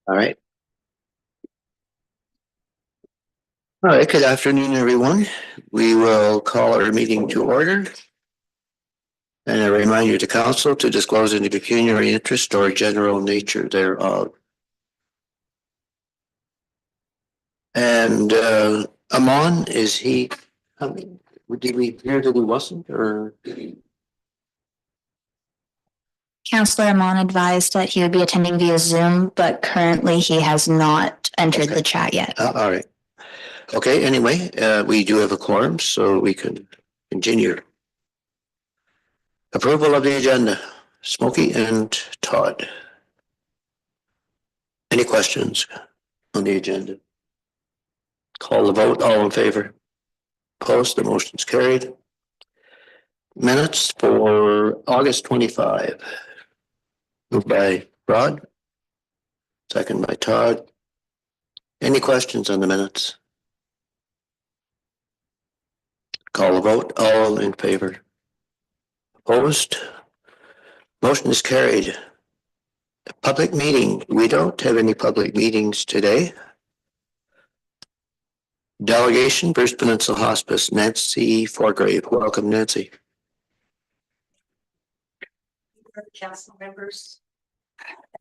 All right. All right, good afternoon, everyone. We will call our meeting to order. And a reminder to council to disclose any pecuniary interest or general nature thereof. And Amon, is he coming? Did we hear that he wasn't, or? Councillor Amon advised that he would be attending via Zoom, but currently he has not entered the chat yet. All right. Okay, anyway, we do have a quorum, so we can continue. Approval of the agenda. Smokey and Todd. Any questions on the agenda? Call the vote. All in favor? Opposed? The motion's carried. Minutes for August 25. Moved by Rod. Second by Todd. Any questions on the minutes? Call the vote. All in favor? Opposed? Motion is carried. Public meeting. We don't have any public meetings today. Delegation, Peninsula Hospice, Nancy Forgrave. Welcome, Nancy. Council members,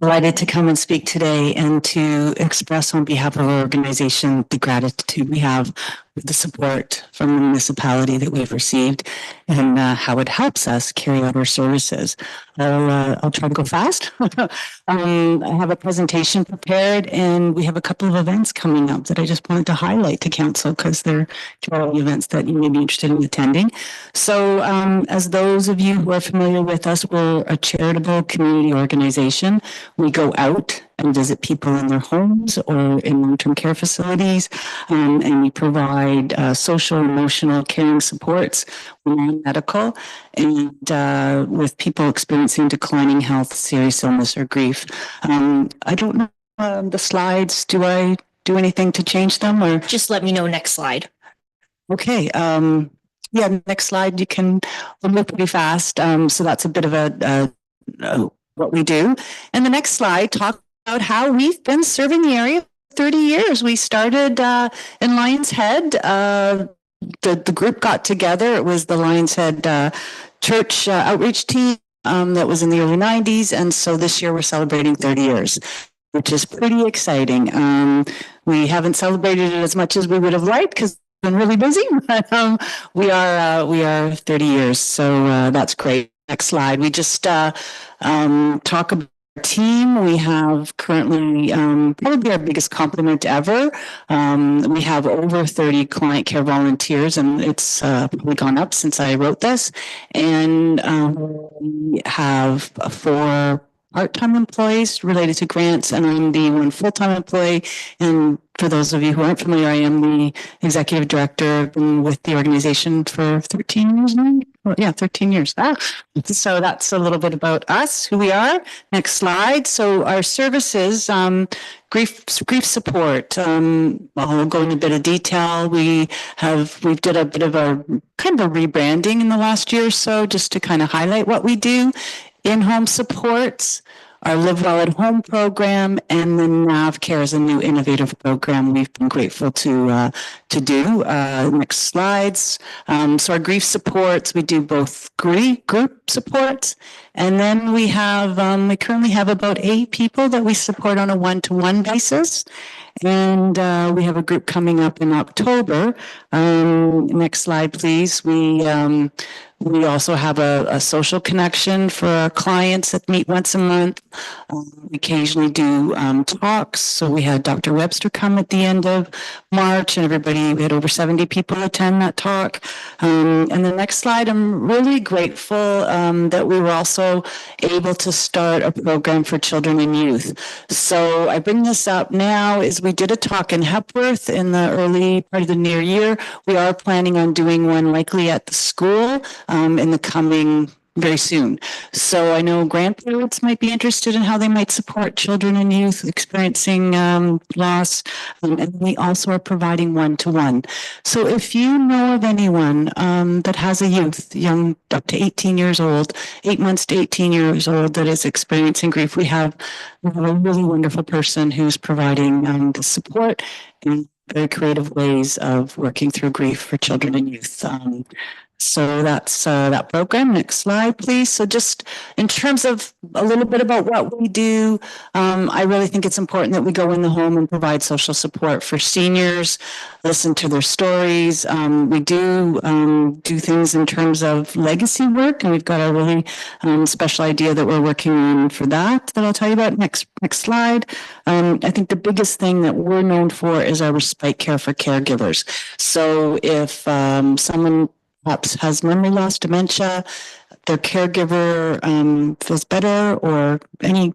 delighted to come and speak today and to express on behalf of our organization the gratitude we have with the support from the municipality that we've received and how it helps us carry out our services. I'll try to go fast. I have a presentation prepared and we have a couple of events coming up that I just wanted to highlight to council because they're generally events that you may be interested in attending. So as those of you who are familiar with us, we're a charitable community organization. We go out and visit people in their homes or in long-term care facilities, and we provide social, emotional, caring supports, medical, and with people experiencing declining health, serious illness, or grief. I don't know the slides. Do I do anything to change them, or just let me know next slide? Okay. Yeah, next slide. You can move pretty fast. So that's a bit of what we do. And the next slide talks about how we've been serving the area for 30 years. We started in Lions Head. The group got together. It was the Lions Head church outreach team that was in the early 90s. And so this year we're celebrating 30 years, which is pretty exciting. We haven't celebrated it as much as we would have liked because we've been really busy, but we are 30 years. So that's great. Next slide. We just talk about our team. We have currently probably our biggest compliment ever. We have over 30 client care volunteers, and it's probably gone up since I wrote this. And we have 4 part-time employees related to grants, and I'm the one full-time employee. And for those of you who aren't familiar, I am the executive director. I've been with the organization for 13 years now. Well, yeah, 13 years. So that's a little bit about us, who we are. Next slide. So our services, grief support. I'll go into a bit of detail. We did a bit of a kind of a rebranding in the last year or so, just to kind of highlight what we do. In-home supports, our Live Well at Home program, and then NAV Care is a new innovative program we've been grateful to do. Next slides. So our grief supports, we do both group supports, and then we currently have about 8 people that we support on a one-to-one basis. And we have a group coming up in October. Next slide, please. We also have a social connection for our clients that meet once a month. We occasionally do talks. So we had Dr. Webster come at the end of March, and we had over 70 people attend that talk. And the next slide, I'm really grateful that we were also able to start a program for children and youth. So I bring this up now is we did a talk in Hepworth in the early part of the near year. We are planning on doing one likely at the school in the coming very soon. So I know grandparents might be interested in how they might support children and youth experiencing loss, and we also are providing one-to-one. So if you know of anyone that has a youth, young up to 18 years old, 8 months to 18 years old, that is experiencing grief, we have a really wonderful person who's providing the support and very creative ways of working through grief for children and youth. So that's that program. Next slide, please. So just in terms of a little bit about what we do, I really think it's important that we go in the home and provide social support for seniors, listen to their stories. We do things in terms of legacy work, and we've got a really special idea that we're working on for that I'll tell you about. Next slide. I think the biggest thing that we're known for is our respite care for caregivers. So if someone perhaps has memory loss, dementia, their caregiver feels better, or any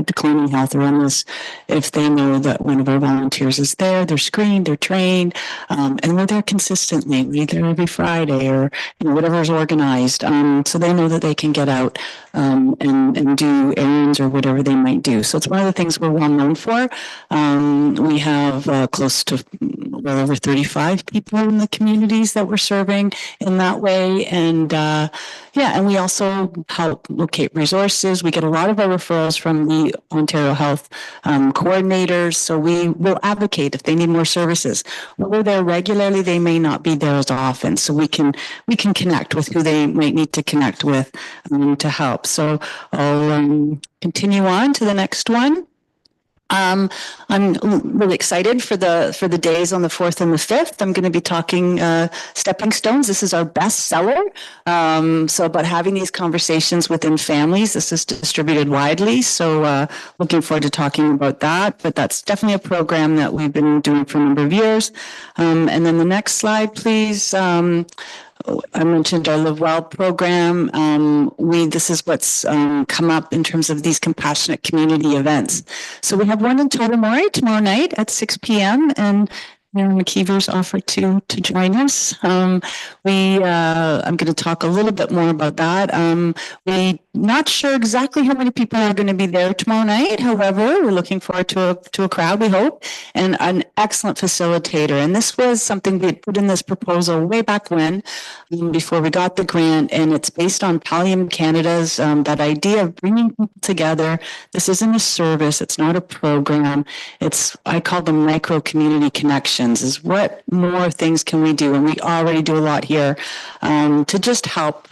declining health or illness, if they know that one of our volunteers is there, they're screened, they're trained, and we're there consistently, either every Friday or whatever is organized, so they know that they can get out and do errands or whatever they might do. So it's one of the things we're well known for. We have close to well over 35 people in the communities that we're serving in that way, and and we also help locate resources. We get a lot of our referrals from the Ontario Health coordinators, so we will advocate if they need more services. We're there regularly, they may not be there as often, so we can connect with who they might need to connect with to help. So I'll continue on to the next one. I'm really excited for the days on the 4th and the 5th. I'm going to be talking stepping stones. This is our best seller. So about having these conversations within families. This is distributed widely. So looking forward to talking about that. But that's definitely a program that we've been doing for a number of years. And then the next slide, please. I mentioned our Live Well program. This is what's come up in terms of these compassionate community events. So we have one in Tobermory tomorrow night at 6 p.m. and Mayor McKeever's offered to join us. I'm going to talk a little bit more about that. We're not sure exactly how many people are going to be there tomorrow night. However, we're looking forward to a crowd, we hope, and an excellent facilitator. And this was something we had put in this proposal way back when, before we got the grant, and it's based on Pallium Canada's that idea of bringing people together. This isn't a service. It's not a program. I call them micro community connections. Is what more things can we do? And we already do a lot here to just help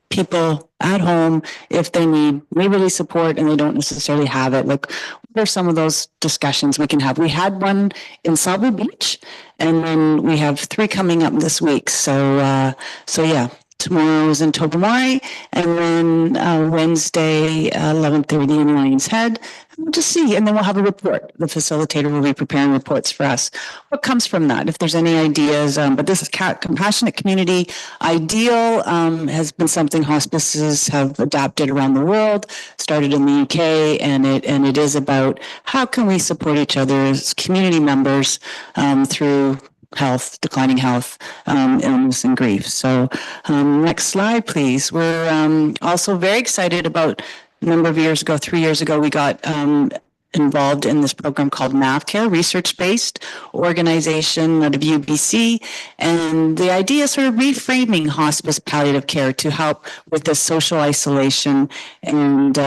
people at home if they need neighborly support and they don't necessarily have it. Like, what are some of those discussions we can have? We had one in Sable Beach, and then we have 3 coming up this week. So yeah. Tomorrow is in Tobermory, and then Wednesday, 11:30 in Lions Head. We'll just see, and then we'll have a report. The facilitator will be preparing reports for us. What comes from that? If there's any ideas, but this is compassionate community ideal has been something hospices have adapted around the world. Started in the UK, and it is about how can we support each other as community members through health, declining health, illness, and grief. So next slide, please. We're also very excited about a number of years ago, 3 years ago, we got involved in this program called NavCare, research-based organization out of UBC. And the idea is sort of reframing hospice palliative care to help with the social isolation and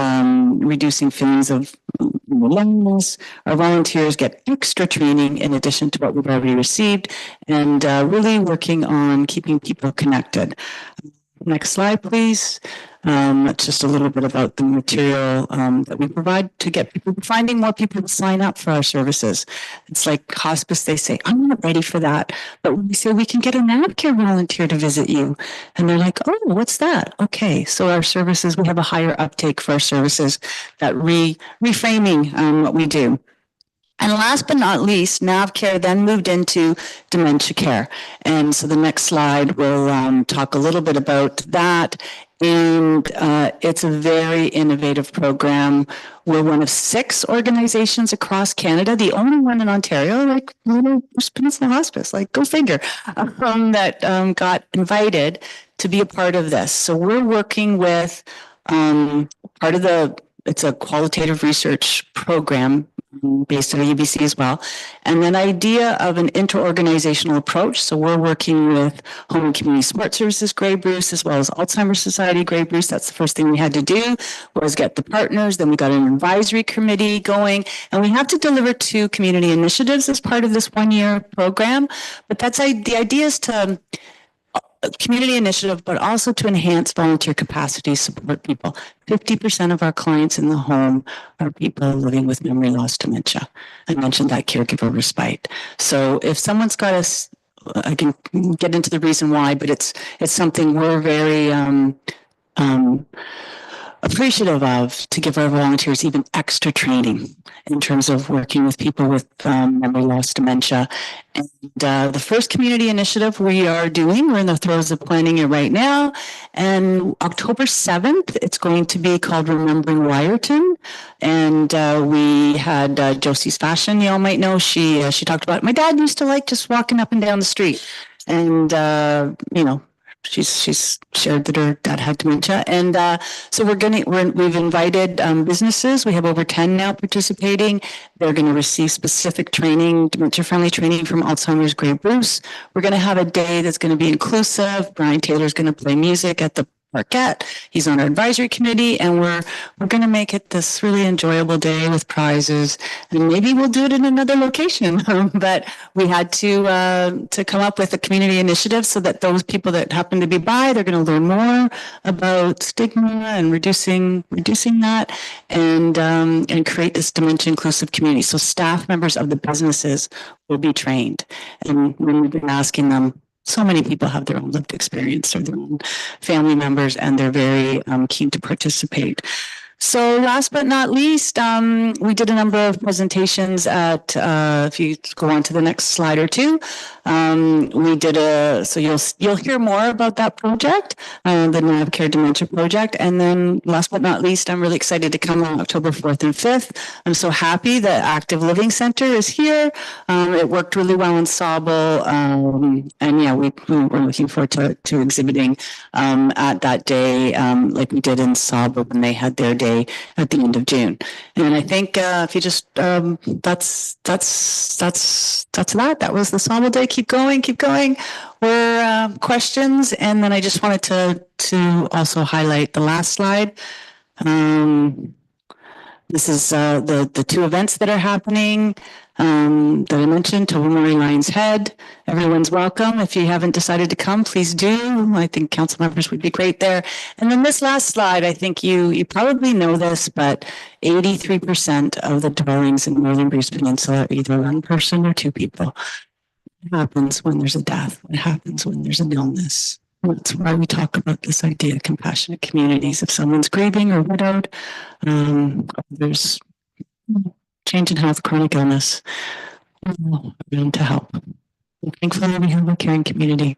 reducing feelings of loneliness. Our volunteers get extra training in addition to what we've already received, and really working on keeping people connected. Next slide, please. That's just a little bit about the material that we provide to get people, finding more people to sign up for our services. It's like hospice, they say, I'm not ready for that. But when we say we can get a NavCare volunteer to visit you, and they're like, oh, what's that? Okay, so our services, we have a higher uptake for our services, that reframing what we do. And last but not least, NavCare then moved into dementia care. And so the next slide will talk a little bit about that. And it's a very innovative program. We're one of 6 organizations across Canada, the only one in Ontario, like little Peninsula Hospice, like go figure, that got invited to be a part of this. So we're working with it's a qualitative research program based on UBC as well. And then idea of an interorganizational approach. So we're working with Home and Community Support Services Grey Bruce as well as Alzheimer's Society Grey Bruce. That's the first thing we had to do was get the partners. Then we got an advisory committee going, and we have to deliver 2 community initiatives as part of this 1-year program. But the idea is to community initiative, but also to enhance volunteer capacity, support people. 50% of our clients in the home are people living with memory loss dementia. I mentioned that caregiver respite. So if someone's got us, I can get into the reason why, but it's something we're very appreciative of, to give our volunteers even extra training in terms of working with people with memory loss dementia. And the first community initiative we're in the throes of planning it right now. And October 7th, it's going to be called Remembering Wyerton. And we had Josie's Fashion, you all might know. She talked about, my dad used to like just walking up and down the street. And, she's shared that her dad had dementia. And so we've invited businesses. We have over 10 now participating. They're going to receive specific training, dementia-friendly training from Alzheimer's Grey Bruce. We're going to have a day that's going to be inclusive. Brian Taylor's going to play music at the Parkette. He's on our advisory committee, and we're going to make it this really enjoyable day with prizes. And maybe we'll do it in another location. But we had to come up with a community initiative so that those people that happen to be by, they're going to learn more about stigma and reducing that, and create this dementia inclusive community. So staff members of the businesses will be trained, and we've been asking them. So many people have their own lived experience or their own family members, and they're very keen to participate. So last but not least, we did a number of presentations at, if you go on to the next slide or two, so you'll hear more about that project, the NAV Care Dementia Project. And then last but not least, I'm really excited to come on October 4th and 5th. I'm so happy that Active Living Center is here. It worked really well in Sauble. And yeah, we're looking forward to exhibiting at that day, like we did in Sauble when they had their day at the end of June. And I think if you just that's that was the Sauble day. Keep going. We're questions, and then I just wanted to also highlight the last slide. This is the 2 events that are happening that I mentioned. Tobermory Lions Head. Everyone's welcome. If you haven't decided to come, please do. I think council members would be great there. And then this last slide, I think you probably know this, but 83% of the dwellings in Northern Bruce Peninsula are either 1 person or 2 people. What happens when there's a death? What happens when there's an illness? That's why we talk about this idea of compassionate communities. If someone's grieving or widowed, there's change in health, chronic illness, around to help. And thankfully, we have a caring community.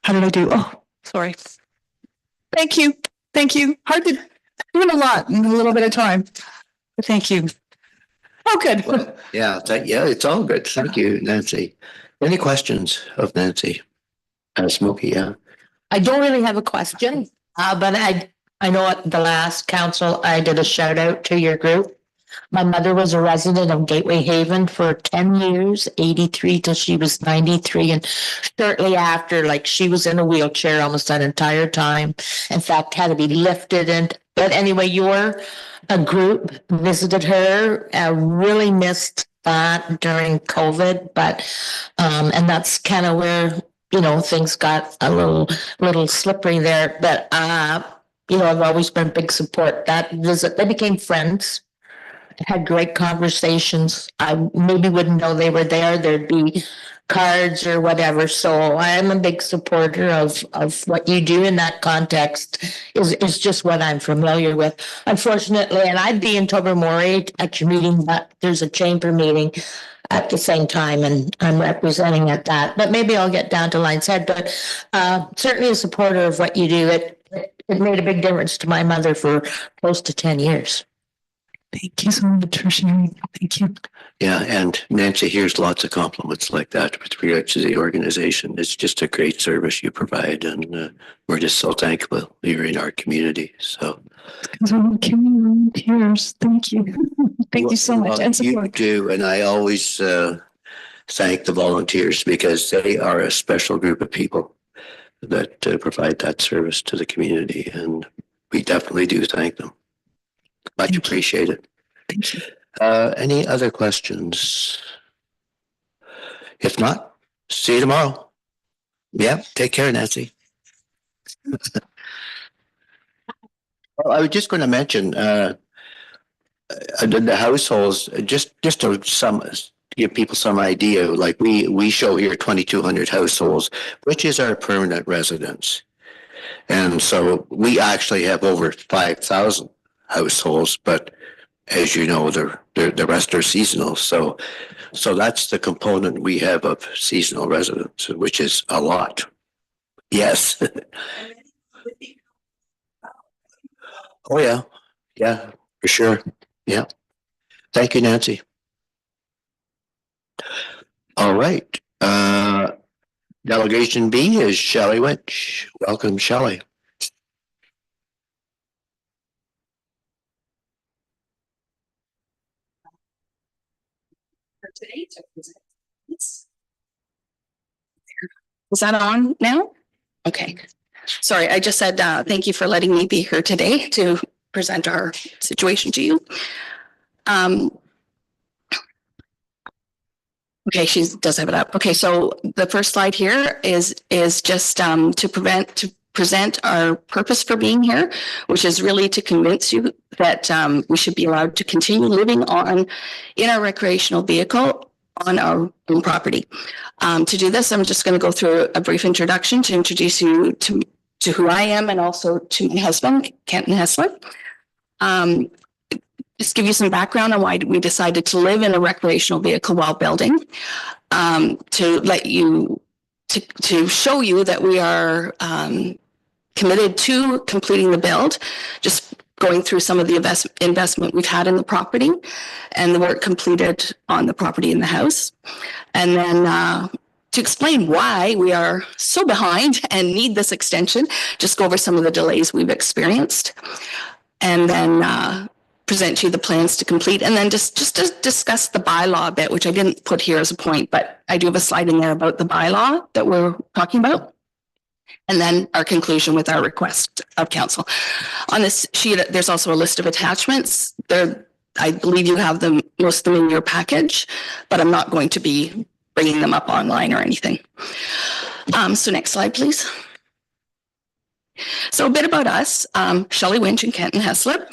How did I do? Oh, sorry. Thank you. Hard to do a lot in a little bit of time. Thank you. Oh, good. Well, yeah, it's all good. Thank you, Nancy. Any questions of Nancy? Smokey, yeah. I don't really have a question, but I know at the last council, I did a shout out to your group. My mother was a resident of Gateway Haven for 10 years, 83 till she was 93. And shortly after, like, she was in a wheelchair almost that entire time. In fact, had to be lifted. But anyway, your group visited her. I really missed that during COVID, but and that's kind of where, things got a little slippery there. But I've always been a big support. That visit, they became friends. Had great conversations. I maybe wouldn't know they were there. There'd be cards or whatever. So I'm a big supporter of what you do in that context. Is just what I'm familiar with. Unfortunately, and I'd be in Tobermory at your meeting, but there's a chamber meeting at the same time, and I'm representing at that. But maybe I'll get down to Lions Head. But certainly a supporter of what you do. It made a big difference to my mother for close to 10 years. Thank you so much for sharing. Thank you. Yeah, and Nancy hears lots of compliments like that with regards to the organization. It's just a great service you provide, and we're just so thankful you're in our community. So Because I'm carrying tears. Thank you. Thank you so much. Well, And you support. do, and I always thank the volunteers because they are a special group of people that provide that service to the community, and we definitely do thank them. Much appreciated. Thank you. Any other questions? If not, see you tomorrow. Yeah, take care, Nancy. Well, I was just going to mention the households, just to give people some idea. Like we show here 2,200 households, which is our permanent residence, and so we actually have over 5,000 households. But as you know, the rest are seasonal. So that's the component we have of seasonal residents, which is a lot. Yes. Oh yeah, yeah, for sure. Yeah. Thank you, Nancy. All right. Delegation B is Shelley Winch. Welcome, Shelley. Is that on now? Okay. Sorry, I just said thank you for letting me be here today to present our situation to you. Okay, she does have it up. Okay, so the first slide here is just to present our purpose for being here, which is really to convince you that we should be allowed to continue living in our recreational vehicle on our own property. To do this, I'm just going to go through a brief introduction to introduce you to who I am and also to my husband, Kenton Hessler. Just give you some background on why we decided to live in a recreational vehicle while building, to show you that we are committed to completing the build, just going through some of the investment we've had in the property and the work completed on the property in the house. And then to explain why we are so behind and need this extension, just go over some of the delays we've experienced. And then present you the plans to complete, and then just to discuss the bylaw bit, which I didn't put here as a point, but I do have a slide in there about the bylaw that we're talking about. And then our conclusion with our request of council. On this sheet, there's also a list of attachments. I believe you have them, most of them in your package, but I'm not going to be bringing them up online or anything. So next slide, please. So a bit about us, Shelley Winch and Kenton Hessler.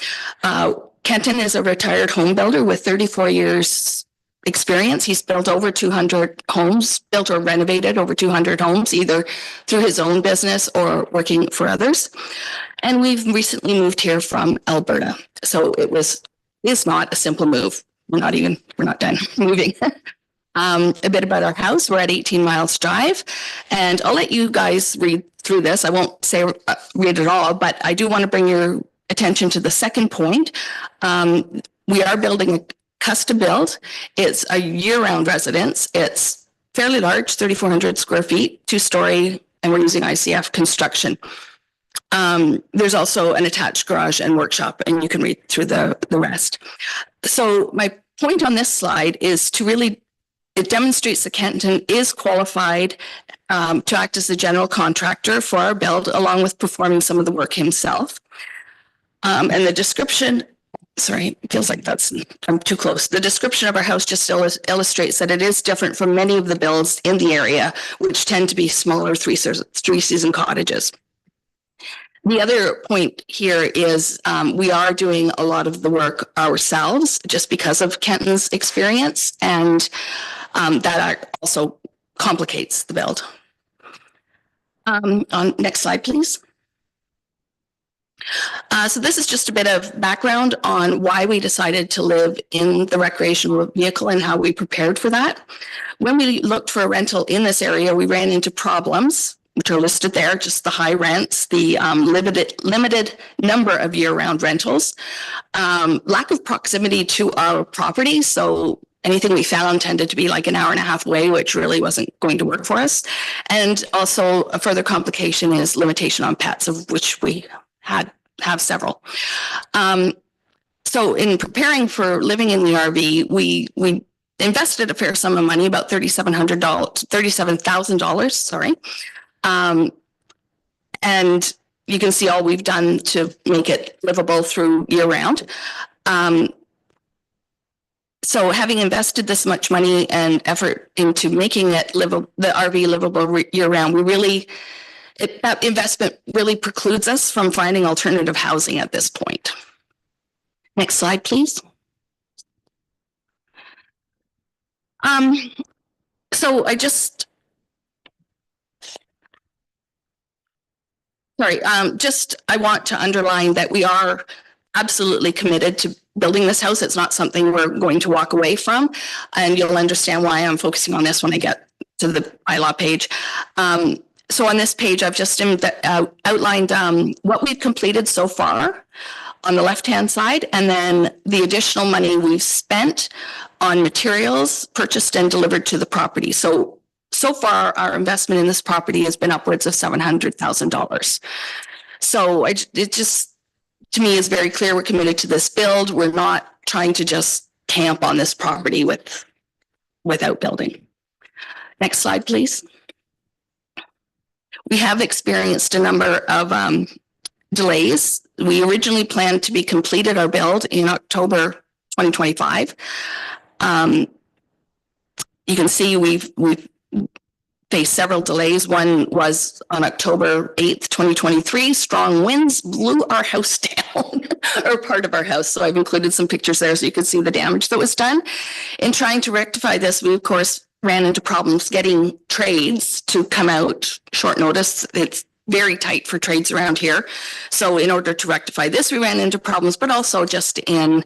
Kenton is a retired home builder with 34 years experience. He's built over 200 homes, built or renovated over 200 homes, either through his own business or working for others. And we've recently moved here from Alberta. So it's not a simple move. We're not done moving. A bit about our house. We're at 18 Myles Drive, and I'll let you guys read through this. I won't say read it all, but I do want to bring your attention to the second point. We are building a custom build. It's a year-round residence. It's fairly large, 3,400 square feet, 2-story, and we're using ICF construction. There's also an attached garage and workshop, and you can read through the rest. So my point on this slide is to really, it demonstrates that Kenton is qualified to act as the general contractor for our build, along with performing some of the work himself. And the description, sorry, it feels like I'm too close. The description of our house just illustrates that it is different from many of the builds in the area, which tend to be smaller three-season cottages. The other point here is we are doing a lot of the work ourselves just because of Kenton's experience, and that also complicates the build. On next slide, please. So this is just a bit of background on why we decided to live in the recreational vehicle and how we prepared for that. When we looked for a rental in this area, we ran into problems which are listed there, just the high rents, the limited number of year-round rentals, lack of proximity to our property. So anything we found tended to be like an hour and a half away, which really wasn't going to work for us. And also a further complication is limitation on pets, of which we have several. So in preparing for living in the RV, we invested a fair sum of money, about $37,000, sorry. And you can see all we've done to make it livable through year round. So having invested this much money and effort into making it livable, the RV livable year round, that investment really precludes us from finding alternative housing at this point. Next slide, please. So I want to underline that we are absolutely committed to building this house. It's not something we're going to walk away from, and you'll understand why I'm focusing on this when I get to the bylaw page. So on this page, I've just outlined what we've completed so far on the left-hand side, and then the additional money we've spent on materials purchased and delivered to the property. So far, our investment in this property has been upwards of $700,000. So it just, to me, is very clear we're committed to this build. We're not trying to just camp on this property without building. Next slide, please. We have experienced a number of delays. We originally planned to be completed our build in October 2025. You can see we've faced several delays. One was on October 8th, 2023. Strong winds blew our house down, or part of our house. So I've included some pictures there so you can see the damage that was done. In trying to rectify this, we of course ran into problems getting trades to come out short notice. It's very tight for trades around here. So in order to rectify this, we ran into problems, but also just in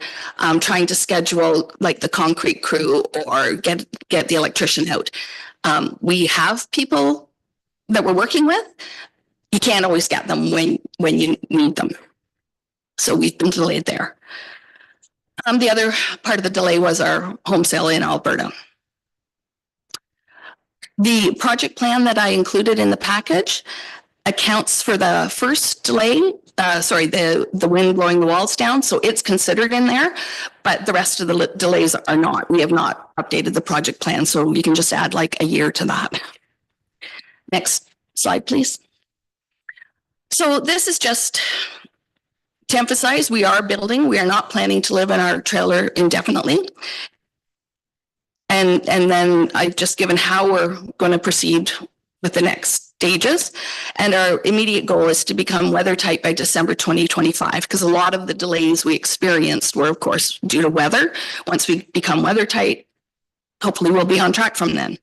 trying to schedule like the concrete crew or get the electrician out. We have people that we're working with. You can't always get them when you need them. So we've been delayed there. The other part of the delay was our home sale in Alberta. The project plan that I included in the package accounts for the first delay, the wind blowing the walls down. So it's considered in there, but the rest of the delays are not. We have not updated the project plan. So you can just add like a year to that. Next slide, please. So this is just to emphasize, we are building. We are not planning to live in our trailer indefinitely. And then I've just given how we're going to proceed with the next stages. And our immediate goal is to become weather tight by December 2025, because a lot of the delays we experienced were, of course, due to weather. Once we become weather tight, hopefully we'll be on track from then.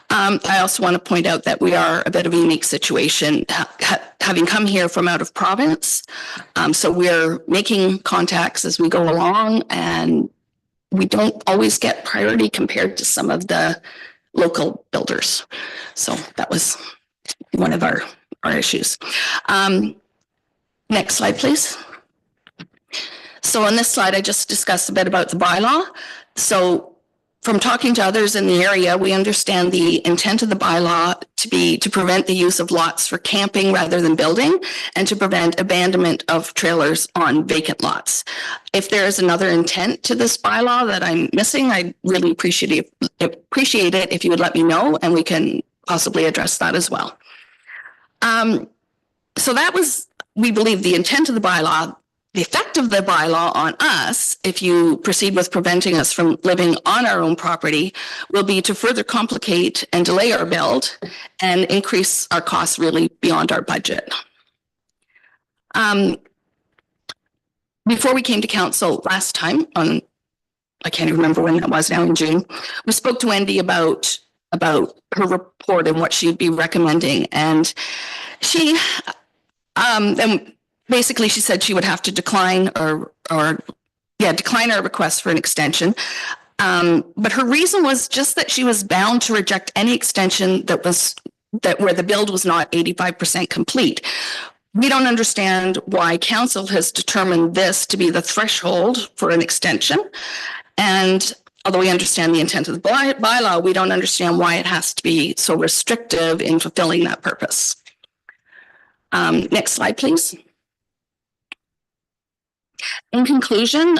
I also want to point out that we are a bit of a unique situation, having come here from out of province. So we're making contacts as we go along, and we don't always get priority compared to some of the local builders. So that was one of our issues. Next slide, please. So on this slide, I just discussed a bit about the bylaw. So from talking to others in the area, we understand the intent of the bylaw to be to prevent the use of lots for camping rather than building, and to prevent abandonment of trailers on vacant lots. If there is another intent to this bylaw that I'm missing, I'd really appreciate it if you would let me know, and we can possibly address that as well. So that was, we believe, the intent of the bylaw. The effect of the bylaw on us, if you proceed with preventing us from living on our own property, will be to further complicate and delay our build and increase our costs really beyond our budget. Before we came to council last time, I can't even remember when that was now, in June, we spoke to Wendy about her report and what she'd be recommending. And she, basically, she said she would have to decline decline our request for an extension. But her reason was just that she was bound to reject any extension that was that where the build was not 85% complete. We don't understand why council has determined this to be the threshold for an extension. And although we understand the intent of the bylaw, we don't understand why it has to be so restrictive in fulfilling that purpose. Next slide, please. In conclusion,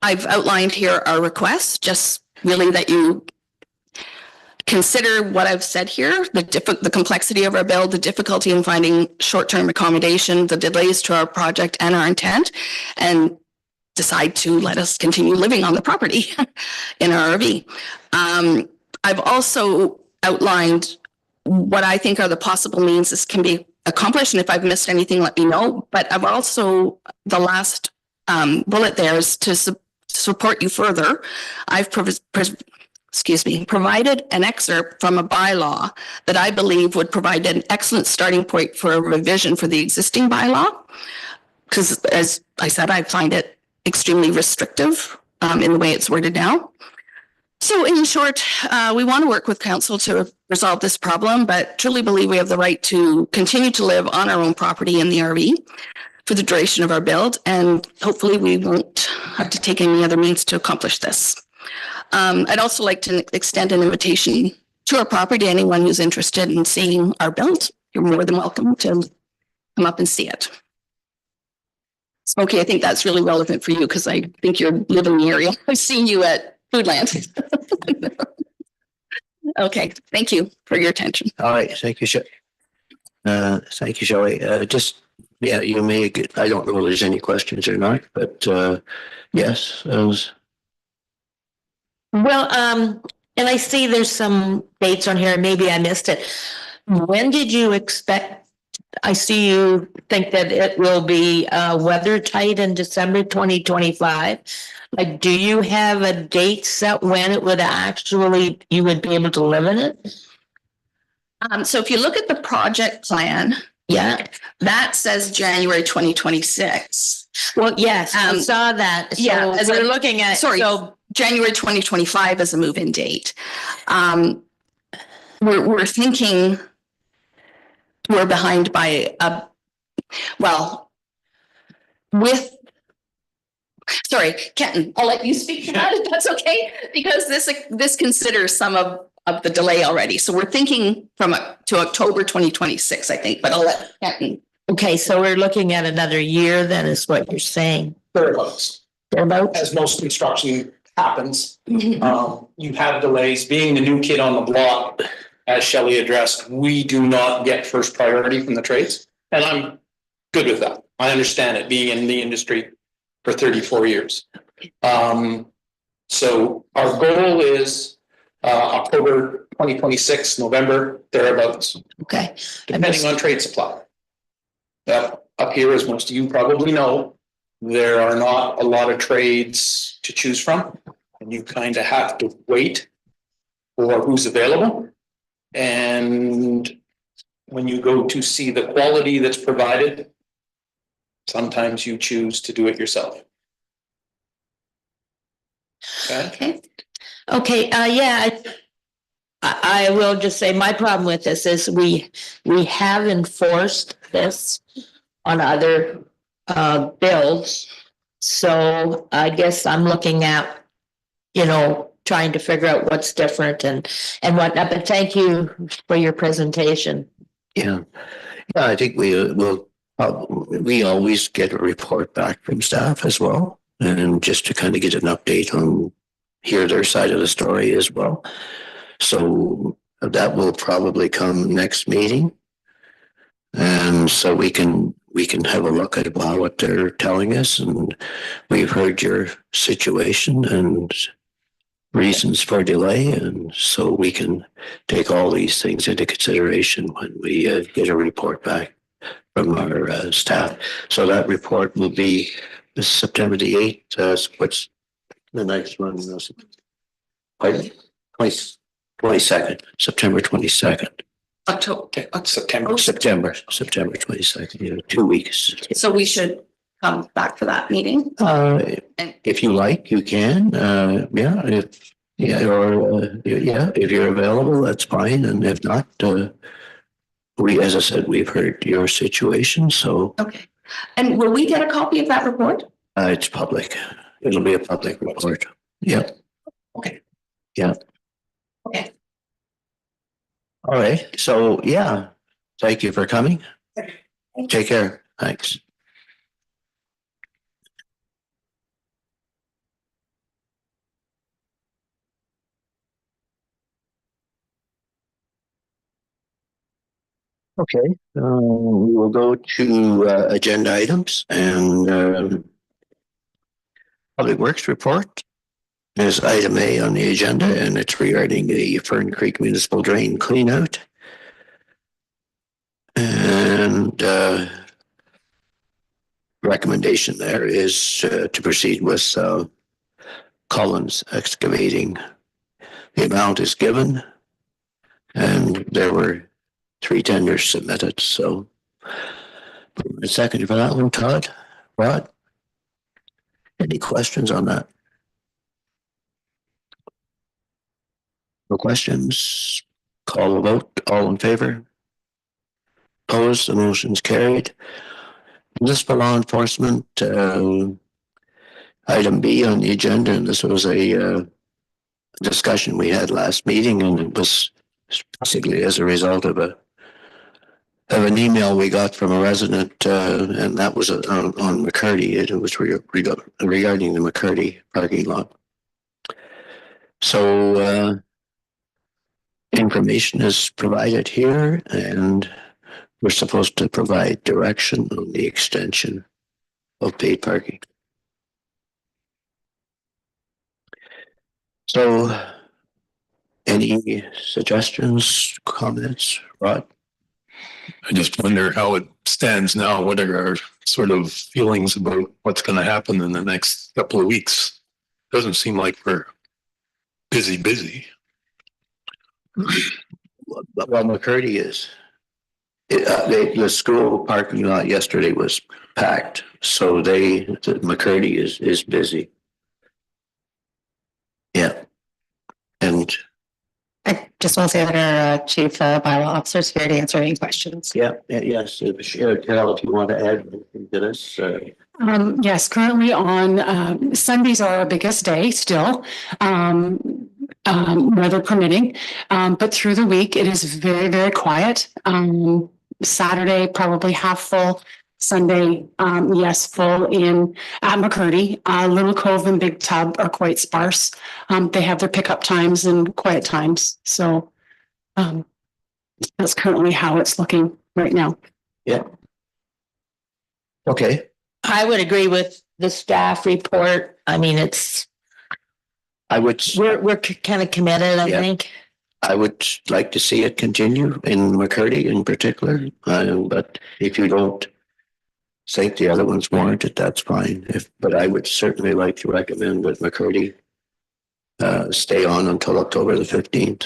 I've outlined here our requests, just really that you consider what I've said here, the complexity of our build, the difficulty in finding short-term accommodation, the delays to our project and our intent, and decide to let us continue living on the property in our RV. I've also outlined what I think are the possible means this can be accomplished. And if I've missed anything, let me know. But I've also, the last bullet there is to support you further. I've provided an excerpt from a bylaw that I believe would provide an excellent starting point for a revision for the existing bylaw. Because as I said, I find it extremely restrictive in the way it's worded now. So in short, we want to work with council to resolve this problem, but truly believe we have the right to continue to live on our own property in the RV for the duration of our build. And hopefully we won't have to take any other means to accomplish this. I'd also like to extend an invitation to our property. Anyone who's interested in seeing our build, you're more than welcome to come up and see it. Smokey, I think that's really relevant for you because I think you live in the area. I've seen you at Foodland. Okay, thank you for your attention. All right, thank you, Shelley. Just, yeah, you may get, I don't know if there's any questions or not, but yes, those. Well, and I see there's some dates on here, maybe I missed it. When did you expect? I see you think that it will be weather tight in December 2025. Like, do you have a date set when it would actually, you would be able to live in it? So if you look at the project plan, Yeah. that says January 2026. Well, yes, I saw that. So Yeah, as we're a- looking at, sorry. so January 2025 is a move-in date. We're thinking we're behind by sorry, Kenton, I'll let you speak to that if that's okay, because this considers some of the delay already. So we're thinking to October 2026, I think, but I'll let Kenton. okay, so we're looking at another year then is what you're saying. Thereabouts, Thereabouts? as most construction happens. You've had delays. Being the new kid on the block, as Shelley addressed, we do not get first priority from the trades. And I'm good with that. I understand it, being in the industry for 34 years. So our goal is October 2026, November, thereabouts, Okay. depending on trade supply. Up here, as most of you probably know, there are not a lot of trades to choose from, and you kind of have to wait for who's available. And when you go to see the quality that's provided, sometimes you choose to do it yourself. Okay. Okay, yeah, I will just say my problem with this is we have enforced this on other builds. So I guess I'm looking at, trying to figure out what's different and whatnot, but thank you for your presentation. Yeah, I think we always get a report back from staff as well, and just to kind of get an update on hear their side of the story as well. So that will probably come next meeting, and so we can have a look at what they're telling us, and we've heard your situation and reasons for delay, and so we can take all these things into consideration when we get a report back from our staff. So that report will be September the 8th. What's the next one? 22nd, September 22nd. October. September. September 22nd, 2 weeks. So we should come back for that meeting. If you like, you can. Yeah, Yeah, or, yeah, if you're available, that's fine, and if not, as I said, we've heard your situation, so, Okay. And will we get a copy of that report? it's public. It'll be a public report. Yeah. Okay. Yeah. Okay. All right, so, yeah, thank you for coming. Take care, thanks. Okay, we will go to agenda items and Public Works report is item A on the agenda, and it's regarding the Fern Creek Municipal Drain Cleanout. And recommendation there is to proceed with Collins Excavating. The amount is given, and there were 3 tenders submitted, so. A second for that one, Todd. Rod? Any questions on that? No questions? Call a vote. All in favor? Opposed? The motion's carried. Municipal law enforcement, item B on the agenda, and this was a discussion we had last meeting, and it was basically as a result of an email we got from a resident, and that was on McCurdy. It was regarding the McCurdy parking lot. So information is provided here, and we're supposed to provide direction on the extension of paid parking. So any suggestions, comments, Rod? I just wonder how it stands now. What are our sort of feelings about what's going to happen in the next couple of weeks? Doesn't seem like we're busy. Well, McCurdy is. The school parking lot yesterday was packed, so McCurdy is busy. Yeah, and I just want to say that our chief bylaw officer is here to answer any questions. yes, Carol, if you want to add anything to this. Yes, currently on Sundays are our biggest day still, weather permitting. But through the week, it is very, very quiet. Saturday, probably half full. Sunday, yes, full at McCurdy. Little Cove and Big Tub are quite sparse. They have their pickup times and quiet times. So that's currently how it's looking right now. Yeah. Okay. I would agree with the staff report. I mean, we're kind of committed, I think. I would like to see it continue in McCurdy in particular, but if you don't think the other one's warranted, that's fine. But I would certainly like to recommend that McCurdy stay on until October the 15th.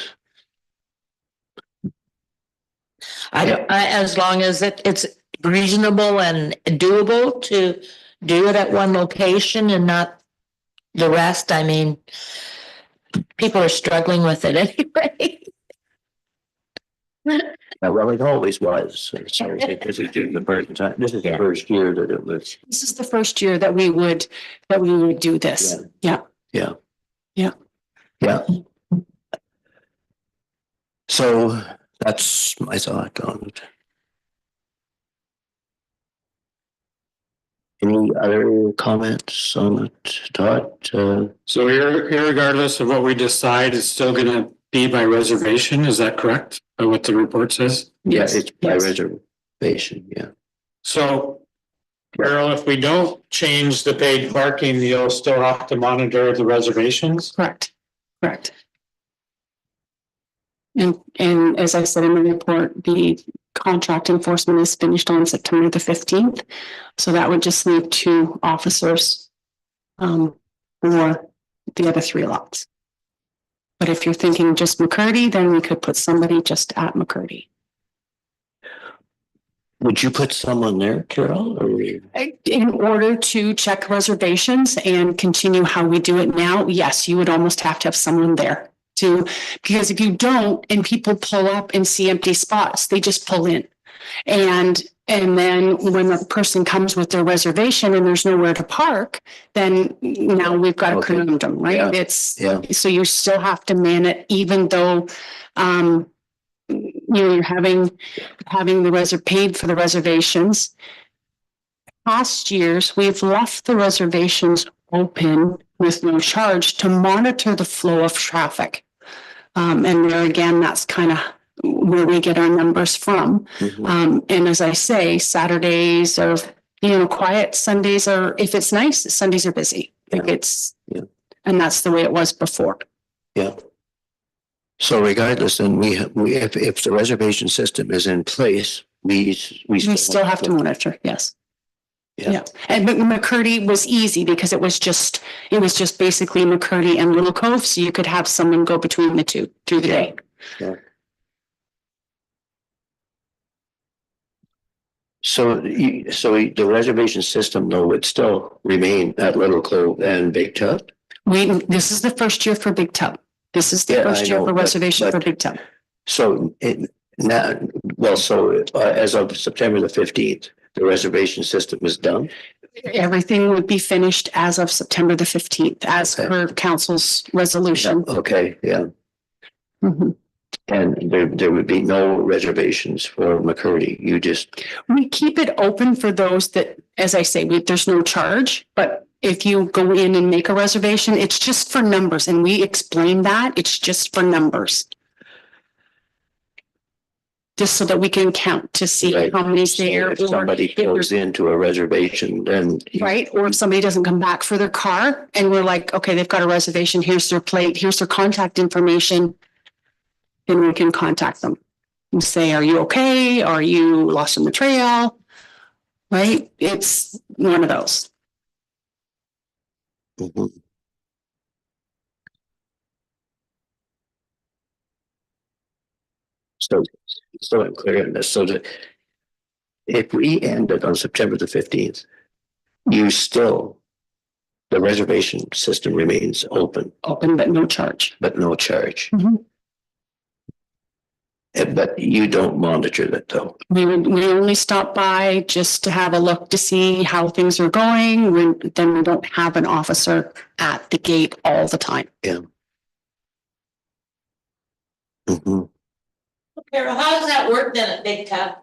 As long as it's reasonable and doable to do it at one location and not the rest. I mean, people are struggling with it anyway. Well, it always was. So this is the first time. This is the first year that it was. This is the first year that we would do this. Yeah. So that's my thought on it. Any other comments on it, Todd? So irregardless of what we decide, it's still gonna be by reservation, is that correct? By what the report says? Yes, it's by reservation, yeah. So, Carol, if we don't change the paid parking, you'll still have to monitor the reservations? Correct. And as I said in the report, the contract enforcement is finished on September the 15th. So that would just leave 2 officers for the other 3 lots. But if you're thinking just McCurdy, then we could put somebody just at McCurdy. Would you put someone there, Carol, or? In order to check reservations and continue how we do it now, yes, you would almost have to have someone there to, because if you don't and people pull up and see empty spots, they just pull in. And then when the person comes with their reservation and there's nowhere to park, then now we've got a Okay. conundrum, right? Yeah. It's, Yeah. so you still have to man it, even though, you're having the paid for the reservations. Past years, we've left the reservations open with no charge to monitor the flow of traffic. And there again, that's kind of where we get our numbers from. Mhm. And as I say, Saturdays are, quiet. Sundays are, if it's nice, Sundays are busy. Like Yeah. And that's the way it was before. Yeah. So regardless, then if the reservation system is in place, we Still have to monitor, yes. Yeah. And McCurdy was easy because it was just basically McCurdy and Little Cove, so you could have someone go between the two through the day. Yeah. So the reservation system though would still remain at Little Cove and Big Tub? This is the first year for Big Tub. This is the Yeah, first I year know, for but- reservation for Big Tub. So as of September the 15th, the reservation system is done? Everything would be finished as of September the 15th, as Okay. per council's resolution. Okay, yeah. Mhm. And there would be no reservations for McCurdy. You just, We keep it open for those that, as I say, there's no charge, but if you go in and make a reservation, it's just for numbers, and we explain that, it's just for numbers. Just so that we can count to see Right. how many's there. if somebody goes into a reservation, then. Right, or if somebody doesn't come back for their car and we're like, okay, they've got a reservation, here's their plate, here's their contact information. Then we can contact them and say, are you okay? Are you lost in the trail? Right, it's one of those. Mhm. So I'm clear on this, so that if we ended on September the 15th, the reservation system remains open, Open but no charge. but no charge. Mhm. But you don't monitor that though. We only stop by just to have a look to see how things are going. Then we don't have an officer at the gate all the time. Mhm. Carol, how does that work then at Big Tub?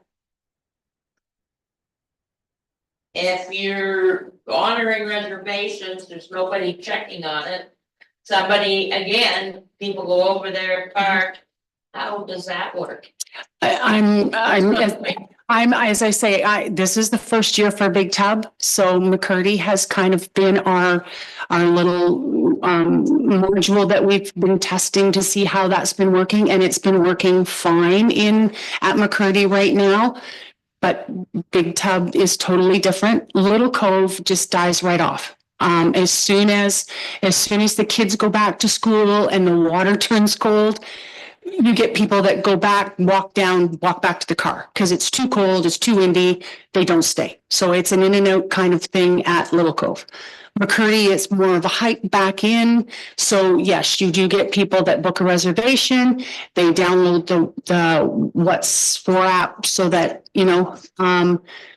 If you're honoring reservations, there's nobody checking on it. Somebody, again, people go over there, park. How does that work? I'm, as I say, this is the first year for Big Tub. So McCurdy has kind of been our little, module that we've been testing to see how that's been working, and it's been working fine at McCurdy right now. But Big Tub is totally different. Little Cove just dies right off. As soon as the kids go back to school and the water turns cold, you get people that go back, walk back to the car because it's too cold, it's too windy, they don't stay. So it's an in and out kind of thing at Little Cove. McCurdy is more of a hike back in. So yes, you do get people that book a reservation. They download the What's For app so that,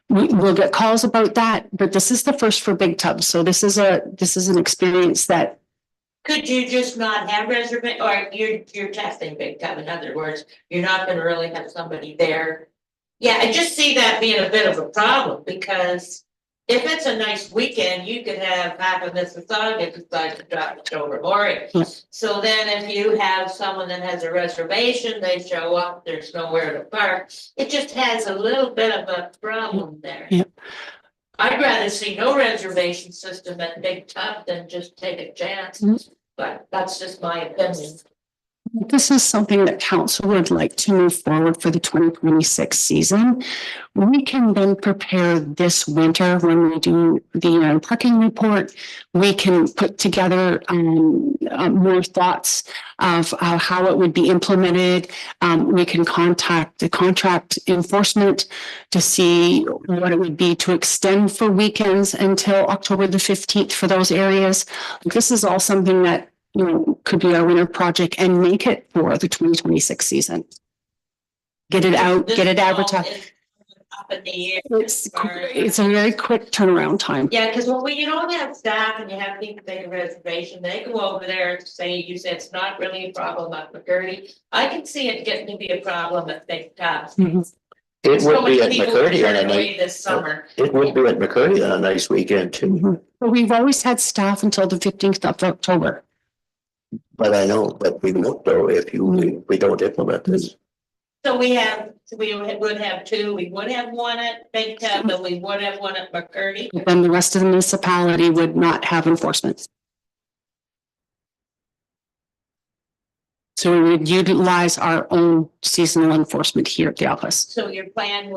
we'll get calls about that. But this is the first for Big Tub. So this is an experience that. Could you just not have reservation, or you're testing Big Tub, in other words, you're not gonna really have somebody there? Yeah, I just see that being a bit of a problem, because if it's a nice weekend, you could have half of Mississauga decide to drop it over Maury. So then if you have someone that has a reservation, they show up, there's nowhere to park, it just has a little bit of a problem there. Yeah. I'd rather see no reservation system at Big Tub than just take a chance, but that's just my opinion. This is something that council would like to move forward for the 2026 season. We can then prepare this winter when we do the parking report. We can put together more thoughts of how it would be implemented. We can contact the contract enforcement to see what it would be to extend for weekends until October the 15th for those areas. This is all something that could be our winter project and make it for the 2026 season. Get it out, get it advertised. Up in the air. It's a very quick turnaround time. Yeah, because when you don't have staff and you have people make a reservation, they go over there and say, you said it's not really a problem at McCurdy. I can see it getting to be a problem at Big Top. It would be at McCurdy on a night night. this summer. It would be at McCurdy on a nice weekend too. But we've always had staff until the 15th of October. But I know, but we won't though if we don't implement this. So we would have two, we would have one at Big Top, and we would have one at McCurdy. Then the rest of the municipality would not have enforcement. So we would utilize our own seasonal enforcement here at the office. So your plan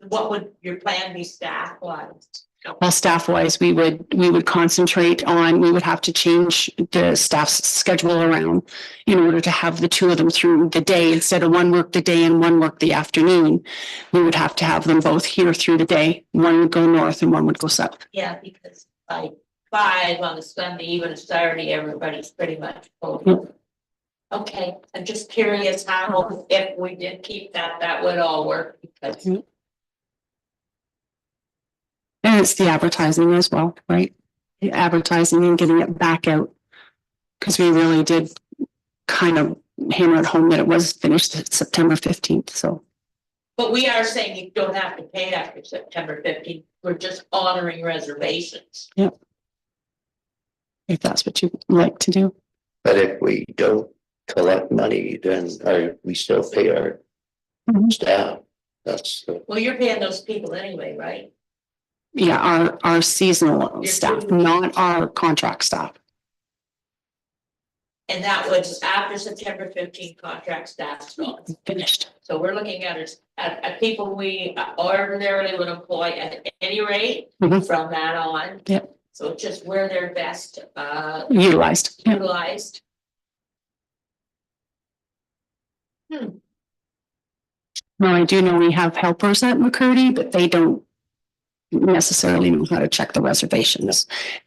what would your plan be staff wise? Well, staff wise, we would concentrate on, we would have to change the staff's schedule around in order to have the two of them through the day instead of one work the day and one work the afternoon. We would have to have them both here through the day. One would go north and one would go south. Yeah, because by 5 on a Sunday, even a Saturday, everybody's pretty much full. Okay, I'm just curious how, if we did keep that would all work because. And it's the advertising as well, right? The advertising and getting it back out. Because we really did kind of hammer it home that it was finished at September 15th, so. But we are saying you don't have to pay after September 15th. We're just honoring reservations. Yep. If that's what you'd like to do. But if we don't collect money, then we still pay our staff. That's Well, you're paying those people anyway, right? Yeah, our seasonal staff, not our contract staff. And that was after September 15th, contract staff's gone. Finished. So we're looking at people we ordinarily would employ at any rate from that on. Yep. So it's just where they're best Utilized. Yep. utilized. Now, I do know we have helpers at McCurdy, but they don't necessarily know how to check the reservations.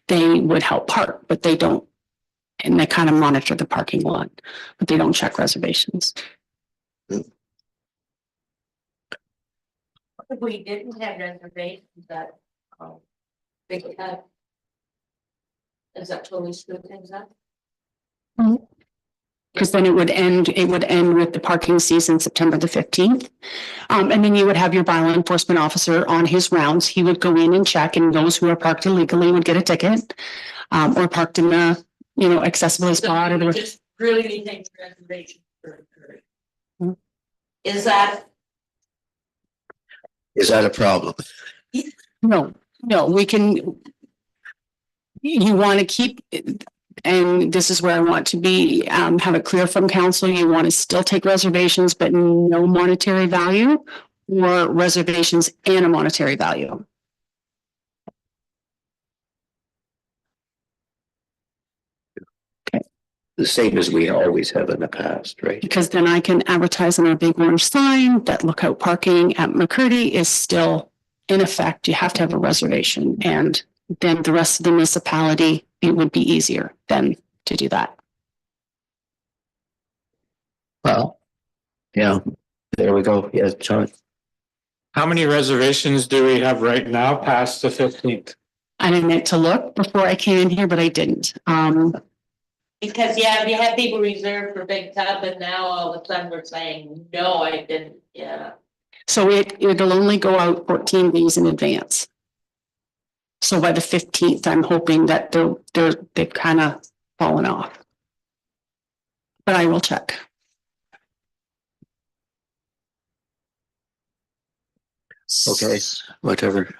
They would help park, but they don't. And they kind of monitor the parking lot, but they don't check reservations. If we didn't have reservations that Big Cat, is that totally screw things up? Because then it would end with the parking season September the 15th. And then you would have your bylaw enforcement officer on his rounds. He would go in and check, and those who are parked illegally would get a ticket. Or parked in the, accessible spot or the. Just really need things reservation for McCurdy. Is that a problem? No, we can. You want to keep, and this is where I want to be, have it clear from council. You want to still take reservations, but no monetary value, or reservations and a monetary value. The same as we always have in the past, right? Because then I can advertise on our big orange sign that lookout parking at McCurdy is still in effect. You have to have a reservation, and then the rest of the municipality, it would be easier then to do that. Well, yeah, there we go. Yeah, John. How many reservations do we have right now past the 15th? I didn't meant to look before I came in here, but I didn't. because you had people reserved for Big Tub, and now all of a sudden we're saying, no, I didn't, yeah. So it'll only go out 14 days in advance. So by the 15th, I'm hoping that they've kind of fallen off. But I will check. Okay, whatever.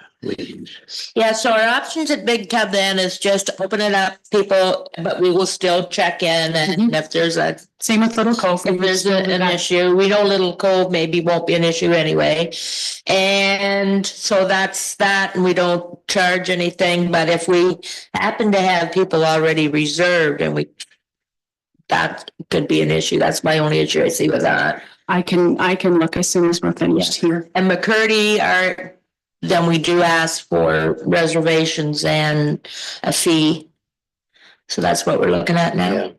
Yeah, so our options at Big Tub then is just open it up, people, but we will still check in and if there's a, Same with Little Cove. if there's an issue, we know Little Cove maybe won't be an issue anyway. And so that's that, and we don't charge anything, but if we happen to have people already reserved and that could be an issue. That's my only issue I see with that. I can look as soon as we're finished here. And McCurdy then we do ask for reservations and a fee. So that's what we're looking at now. Yeah.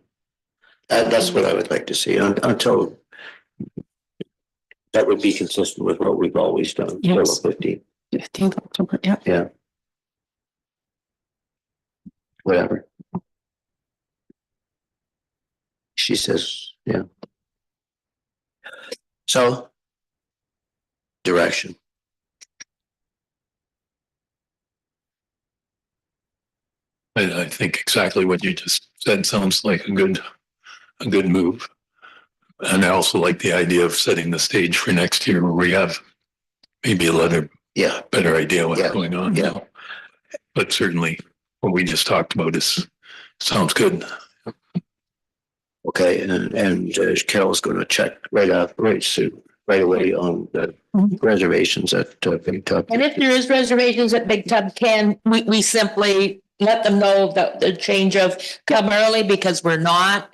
That's what I would like to see until that would be consistent with what we've always done. Yes. 15th. 15th October, yeah. Yeah. Whatever. She says, yeah. So, direction. I think exactly what you just said sounds like a good move. And I also like the idea of setting the stage for next year where we have maybe better idea what's going on now. But certainly what we just talked about sounds good. Okay, and Carol's going to check right away on the reservations at Big Tub. And if there is reservations at Big Tub, we simply let them know that the change of come early because we're not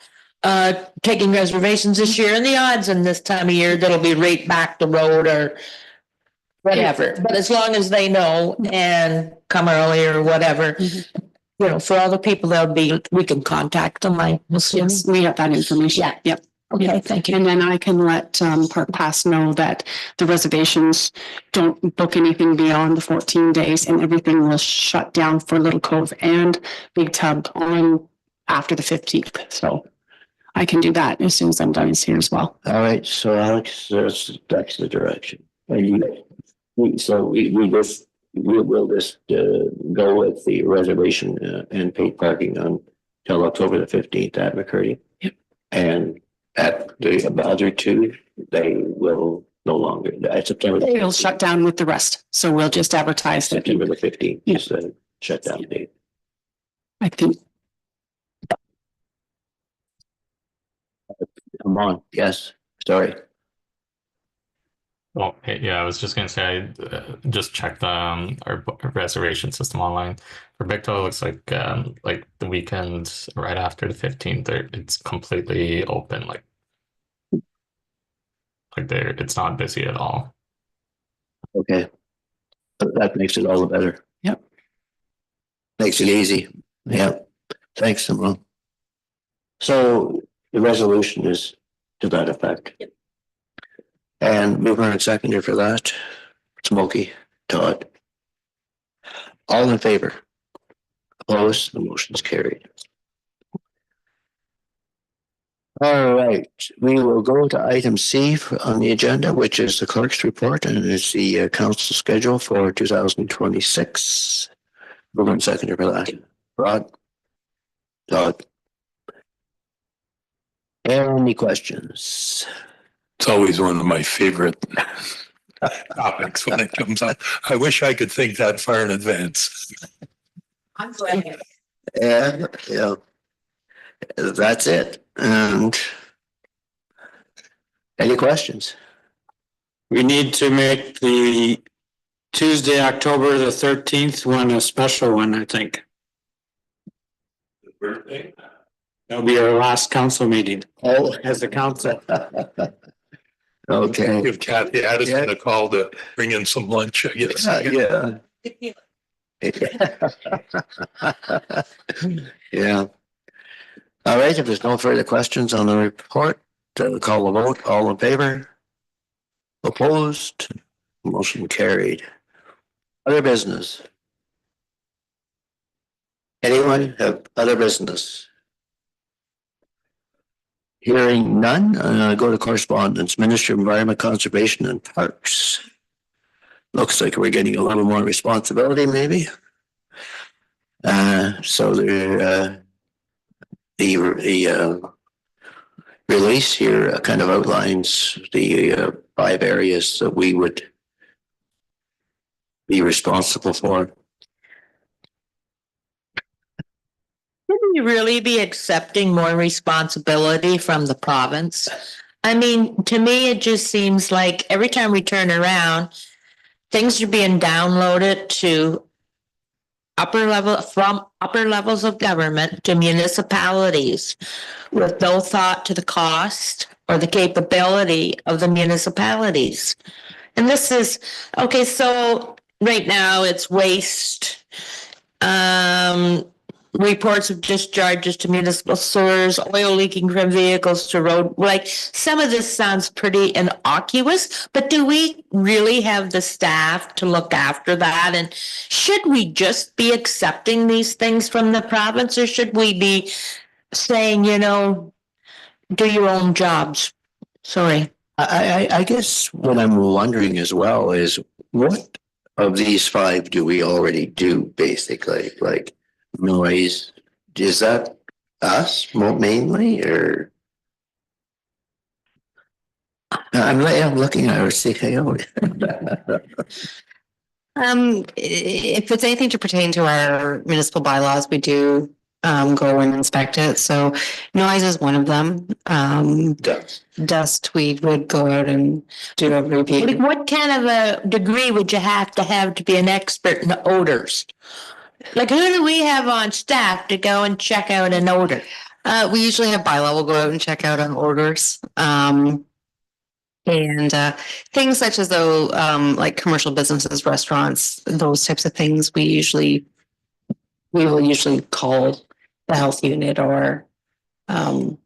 taking reservations this year, and the odds in this time of year that'll be right back the road or whatever. But as long as they know and come early or whatever, you know, for all the people we can contact them. Yes, we have that information. Yeah. Yep. Okay, thank you. And then I can let Park Pass know that the reservations don't book anything beyond the 14 days and everything will shut down for Little Cove and Big Tub on after the 15th. So I can do that as soon as I'm done here as well. All right, so Alex, that's the direction. And we'll just go with the reservation and paid parking until October the 15th at McCurdy. Yep. And at the other two, they will no longer. September. They'll shut down with the rest. So we'll just advertise that. September the 15th is the shutdown date. I think. Come on. Yes. Sorry. Well, yeah, I was just gonna say, I just checked our reservation system online. For Big Toe, it looks like the weekend right after the 15th, it's completely open. It's not busy at all. Okay. That makes it all the better. Yep. Makes it easy. Yeah. Thanks, Simone. So the resolution is to that effect. Yep. And mover and seconder for that, Smokey, Todd. All in favor? Opposed? The motion's carried. All right, we will go to item C on the agenda, which is the clerk's report, and it's the council schedule for 2026. Mover and seconder for that. Rod? Todd? Any questions? It's always one of my favorite topics when it comes up. I wish I could think that far in advance. I'm glad. Yeah, that's it. And any questions? We need to make the Tuesday, October the 13th one a special one, I think. Birthday? That'll be our last council meeting. Oh, As a council. okay. Give Kathy Addison a call to bring in some lunch, I guess. Yeah. Yeah. All right, if there's no further questions on the report, call the vote. All in favor? Opposed? Motion carried. Other business? Anyone have other business? Hearing none, go to correspondence. Minister of Environment, Conservation and Parks. Looks like we're getting a little more responsibility, maybe. So the release here kind of outlines the 5 areas that we would be responsible for. Should we really be accepting more responsibility from the province? I mean, to me, it just seems like every time we turn around, things are being downloaded to from upper levels of government to municipalities with no thought to the cost or the capability of the municipalities. And this is, okay, so right now it's waste, reports of discharges to municipal sewers, oil leaking from vehicles to road. Like, some of this sounds pretty innocuous, but do we really have the staff to look after that? And should we just be accepting these things from the province, or should we be saying, you know, do your own jobs? Sorry. I guess what I'm wondering as well is what of these 5 do we already do basically? Like noise, is that us mainly or? I'm looking at our CKO. If it's anything to pertain to our municipal bylaws, we do go and inspect it. So noise is one of them. Dust, we would go out and do a Like, review. what kind of a degree would you have to be an expert in odors? Like, who do we have on staff to go and check out an odor? We usually have bylaw, we'll go out and check out on orders. And things such as though like commercial businesses, restaurants, those types of things, we will usually call the health unit or call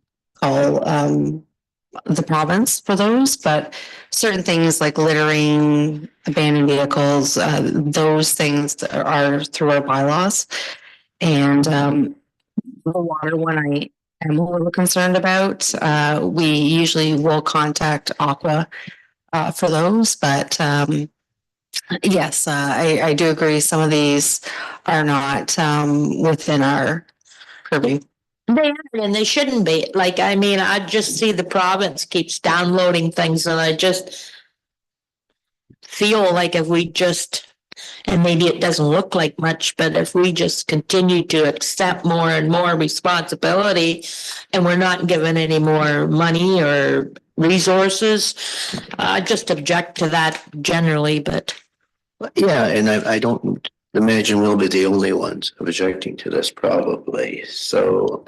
the province for those. But certain things like littering, abandoned vehicles, those things are through our bylaws. And the water one I am a little concerned about. We usually will contact Aqua for those, but yes, I do agree. Some of these are not within our purview. They are, and they shouldn't be. Like, I mean, I just see the province keeps downloading things, and I just feel like if we just, and maybe it doesn't look like much, but if we just continue to accept more and more responsibility and we're not given any more money or resources, I just object to that generally, but. Yeah, and I don't imagine we'll be the only ones objecting to this probably. So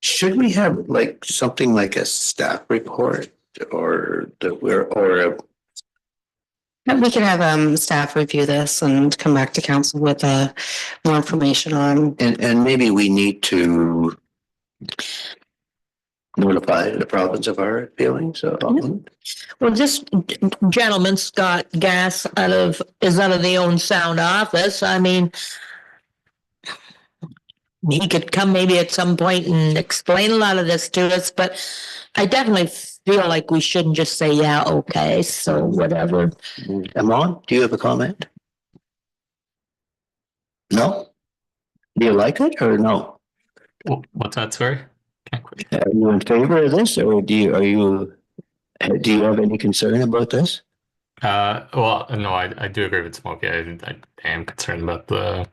should we have like something like a staff report or We can have staff review this and come back to council with more information on. and maybe we need to notify the province of our feelings. Well, this gentleman's got gas out of the own sound office. I mean, he could come maybe at some point and explain a lot of this to us, but I definitely feel like we shouldn't just say, yeah, okay, so whatever. Amon, do you have a comment? No? Do you like it or no? What's that, sorry? Are you in favor of this or do you have any concern about this? Well, no, I do agree with Smokey. I am concerned about the,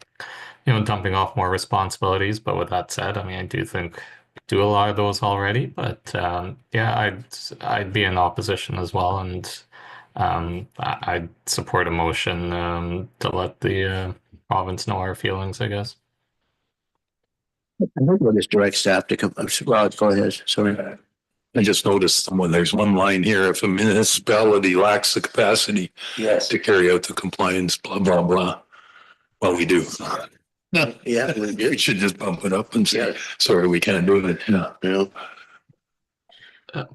dumping off more responsibilities. But with that said, I mean, I do think we do a lot of those already. But yeah, I'd be in opposition as well, and I'd support a motion to let the province know our feelings, I guess. I think we'll just direct staff to come. Well, go ahead. Sorry. I just noticed there's one line here, if a municipality lacks the capacity Yes. to carry out the compliance, blah, blah, blah. Well, we do. Yeah. We should just bump it up and say, sorry, we can't do it. Yeah.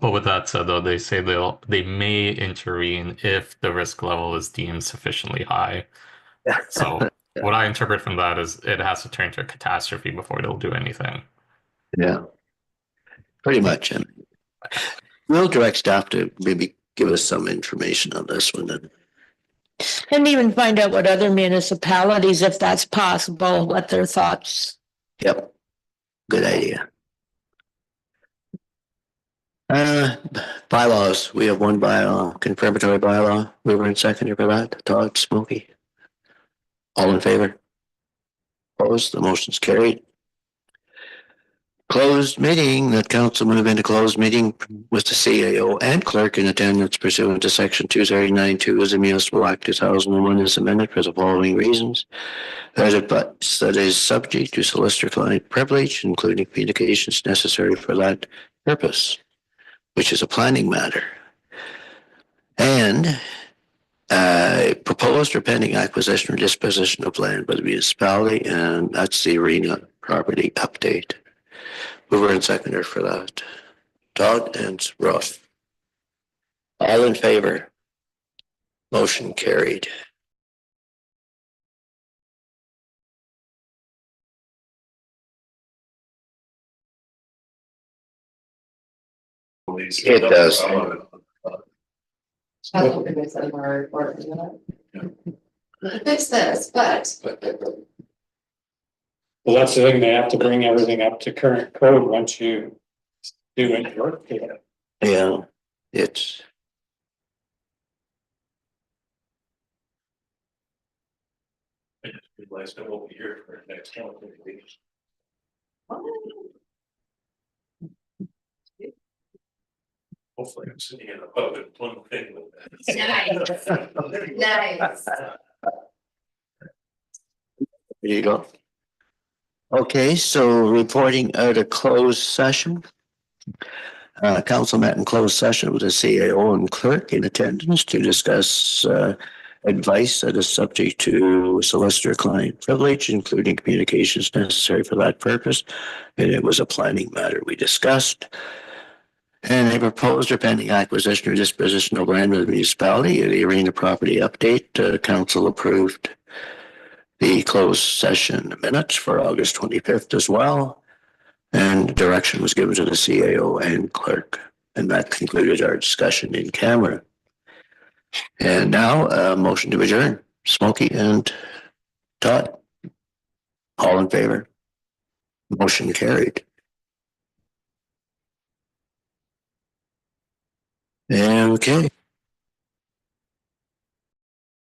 But with that said, though, they say they may intervene if the risk level is deemed sufficiently high. So what I interpret from that is it has to turn to a catastrophe before they'll do anything. Yeah. Pretty much. And we'll direct staff to maybe give us some information on this one. And even find out what other municipalities, if that's possible, what their thoughts. Yep. Good idea. Bylaws. We have one bylaw, confirmatory bylaw. We were in second for that. Todd, Smokey. All in favor? Opposed, the motion's carried. Closed meeting, that council move into closed meeting with the CAO and clerk in attendance pursuant to section 239(2) as a municipal act 2001 is amended for the following reasons. That advice that is subject to solicitor-client privilege, including communications necessary for that purpose, which is a planning matter. And proposed or pending acquisition or disposition of land by the municipality, and that's the arena property update. Mover and seconder for that. Todd and Ross. All in favor? Motion carried. It does. Fix this, but. Well, that's the thing, they have to bring everything up to current code once you do any work. Yeah, it's. I just realized I won't be here for the next couple of weeks. Hopefully I'm sitting in a pub and one thing with that. Nice. There you go. Okay, so reporting out a closed session. Council met in closed session with the CAO and clerk in attendance to discuss advice that is subject to solicitor-client privilege, including communications necessary for that purpose. And it was a planning matter we discussed. And a proposed or pending acquisition or disposition of land with the municipality, the arena property update, council approved the closed session minutes for August 25th as well. And direction was given to the CAO and clerk. And that concluded our discussion in camera. And now a motion to adjourn. Smokey and Todd. All in favor? Motion carried. Okay.